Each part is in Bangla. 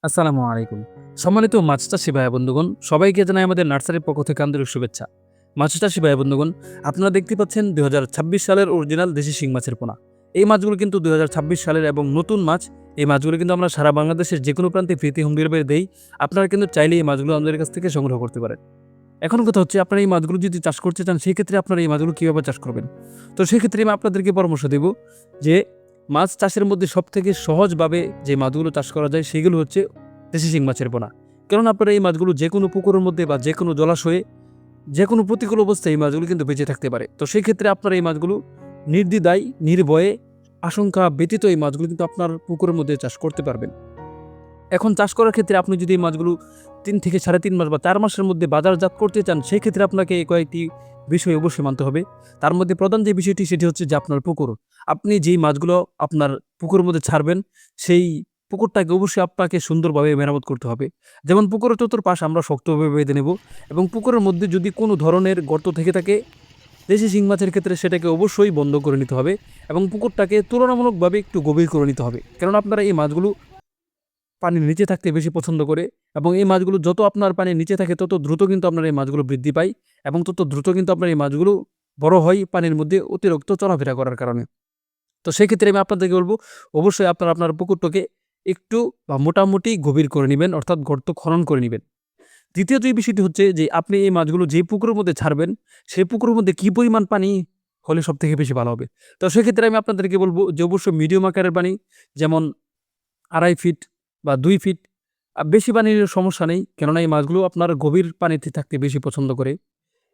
আসসালামু আলাইকুম। সম্মানিত মাছ চাষী ভাই বন্ধুগণ, সবাইকে জানাই আমাদের নার্সারির পক্ষ থেকে আন্তরিক শুভেচ্ছা। মাছ চাষী ভাই বন্ধুগণ, আপনারা দেখতে পাচ্ছেন ২০২৬ সালের অরিজিনাল দেশি শিং মাছের পোনা। এই মাছগুলো কিন্তু ২০২৬ সালের এবং নতুন মাছ। এই মাছগুলো কিন্তু আমরা সারা বাংলাদেশের যেকোনো প্রান্তে ফ্রিতে হোম ডেলিভারি দেই। আপনারা কিন্তু চাইলেই এই মাছগুলো আমাদের কাছ থেকে সংগ্রহ করতে পারেন। এখন কথা হচ্ছে, আপনারা এই মাছগুলো যদি চাষ করতে চান, সেক্ষেত্রে আপনারা এই মাছগুলো কিভাবে চাষ করবেন? তো সেক্ষেত্রে আমি আপনাদেরকে পরামর্শ দেব যে, মাছ চাষের মধ্যে সবথেকে সহজভাবে যে মাছগুলো চাষ করা যায় সেগুলো হচ্ছে দেশি শিং মাছের পোনা। কারণ আপনারা এই মাছগুলো যেকোনো পুকুরের মধ্যে বা যেকোনো জলাশয়ে, যেকোনো প্রতিকূল অবস্থায় এই মাছগুলো কিন্তু বেঁচে থাকতে পারে। তো সেই ক্ষেত্রে আপনারা এই মাছগুলো নির্দ্বিধায়, নির্ভয়ে, আশঙ্কা ব্যতীত এই মাছগুলো কিন্তু আপনার পুকুরের মধ্যে চাষ করতে পারবেন। এখন চাষ করার ক্ষেত্রে আপনি যদি এই মাছগুলো ৩ থেকে ৩.৫ মাস বা ৪ মাসের মধ্যে বাজারজাত করতে চান, সেই ক্ষেত্রে আপনাকে এই কয়েকটি বিষয় অবশ্যই মানতে হবে। তার মধ্যে প্রধান যে বিষয়টি, সেটি হচ্ছে যে আপনার পুকুর। আপনি যেই মাছগুলো আপনার পুকুরের মধ্যে ছাড়বেন, সেই পুকুরটাকে অবশ্যই আপনাকে সুন্দরভাবে মেরামত করতে হবে। যেমন পুকুরের চতুর্পাশ আমরা শক্তভাবে বেঁধে নেব, এবং পুকুরের মধ্যে যদি কোনো ধরনের গর্ত থেকে থাকে, দেশি শিং মাছের ক্ষেত্রে সেটাকে অবশ্যই বন্ধ করে নিতে হবে, এবং পুকুরটাকে তুলনামূলকভাবে একটু গভীর করে নিতে হবে। কারণ আপনারা এই মাছগুলো পানির নিচে থাকতে বেশি পছন্দ করে, এবং এই মাছগুলো যত আপনার পানির নিচে থাকে তত দ্রুত কিন্তু আপনার এই মাছগুলো বৃদ্ধি পায়, এবং তত দ্রুত কিন্তু আপনার এই মাছগুলো বড় হয় পানির মধ্যে অতিরিক্ত চলাফেরা করার কারণে। তো সেক্ষেত্রে আমি আপনাদেরকে বলব, অবশ্যই আপনারা আপনার পুকুরটাকে একটু বা মোটামুটি গভীর করে নিবেন, অর্থাৎ গর্ত খনন করে নিবেন। দ্বিতীয় যে বিষয়টি হচ্ছে যে, আপনি এই মাছগুলো যে পুকুরের মধ্যে ছাড়বেন, সেই পুকুরের মধ্যে কি পরিমাণ পানি হলে সবথেকে বেশি ভালো হবে? তো সেক্ষেত্রে আমি আপনাদেরকে বলব যে, অবশ্যই মিডিয়াম আকারের পানি, যেমন ২.৫ ফিট বা ২ ফিট। বেশি পানির সমস্যা নেই। কেননা এই মাছগুলো আপনার গভীর পানিতে থাকতে বেশি পছন্দ করে।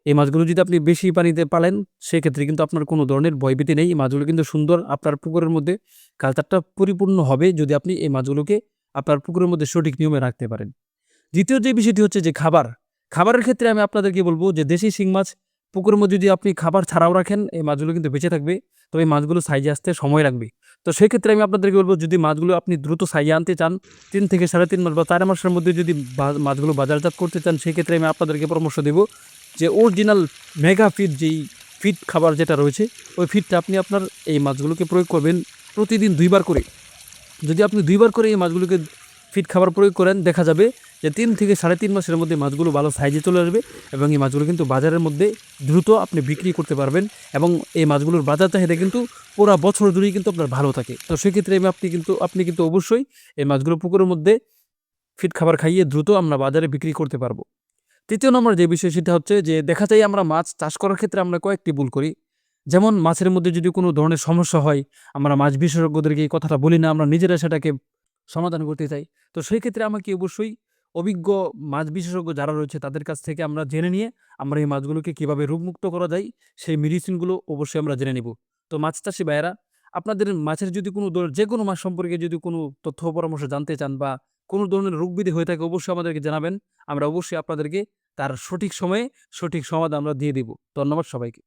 এই মাছগুলো যদি আপনি বেশি পানিতে পালেন, সেক্ষেত্রে কিন্তু আপনার কোনো ধরনের ভয়ভীতি নেই। এই মাছগুলো কিন্তু সুন্দর আপনার পুকুরের মধ্যে কালচারটা পরিপূর্ণ হবে, যদি আপনি এই মাছগুলোকে আপনার পুকুরের মধ্যে সঠিক নিয়মে রাখতে পারেন। দ্বিতীয় যে বিষয়টি হচ্ছে যে খাবার। খাবারের ক্ষেত্রে আমি আপনাদেরকে বলব যে, দেশি শিং মাছ পুকুরের মধ্যে যদি আপনি খাবার ছাড়াও রাখেন, এই মাছগুলো কিন্তু বেঁচে থাকবে। তবে এই মাছগুলো সাইজে আসতে সময় লাগবে। তো সেক্ষেত্রে আমি আপনাদেরকে বলব, যদি মাছগুলো আপনি দ্রুত সাইজে আনতে চান, ৩ থেকে ৩.৫ মাস বা ৪ মাসের মধ্যে যদি মাছগুলো বাজারজাত করতে চান, সেক্ষেত্রে আমি আপনাদেরকে পরামর্শ দেব যে, অরিজিনাল মেগা ফিড যেই ফিড খাবার যেটা রয়েছে, ওই ফিডটা আপনি আপনার এই মাছগুলোকে প্রয়োগ করবেন প্রতিদিন ২ বার করে। যদি আপনি ২ বার করে এই মাছগুলোকে ফিড খাবার প্রয়োগ করেন, দেখা যাবে যে ৩ থেকে ৩.৫ মাসের মধ্যে মাছগুলো ভালো সাইজে চলে আসবে, এবং এই মাছগুলো কিন্তু বাজারের মধ্যে দ্রুত আপনি বিক্রি করতে পারবেন, এবং এই মাছগুলোর বাজার চাহিদা কিন্তু পুরা বছর জুড়েই কিন্তু আপনার ভালো থাকে। তো সেক্ষেত্রে আপনি কিন্তু অবশ্যই এই মাছগুলো পুকুরের মধ্যে ফিড খাবার খাইয়ে দ্রুত আমরা বাজারে বিক্রি করতে পারবো। ৩য় নম্বর যে বিষয়, সেটা হচ্ছে যে, দেখা যায় আমরা মাছ চাষ করার ক্ষেত্রে আমরা কয়েকটি ভুল করি। যেমন মাছের মধ্যে যদি কোনো ধরনের সমস্যা হয়, আমরা মাছ বিশেষজ্ঞদেরকে এই কথাটা বলি না, আমরা নিজেরা সেটাকে সমাধান করতে চাই। তো সেই ক্ষেত্রে আমাকে অবশ্যই অভিজ্ঞ মাছ বিশেষজ্ঞ যারা রয়েছে তাদের কাছ থেকে আমরা জেনে নিয়ে, আমরা এই মাছগুলোকে কিভাবে রোগমুক্ত করা যায়, সেই মেডিসিনগুলো অবশ্যই আমরা জেনে নিব। তো মাছ চাষী ভাইয়েরা, আপনাদের মাছের যদি কোনো যেকোনো মাছ সম্পর্কে যদি কোনো তথ্য পরামর্শ জানতে চান, বা কোনো ধরনের রোগ ব্যাধি হয়ে থাকে, অবশ্যই আমাদেরকে জানাবেন। আমরা অবশ্যই আপনাদেরকে তার সঠিক সময়ে সঠিক সমাধান আমরা দিয়ে দিব। ধন্যবাদ সবাইকে।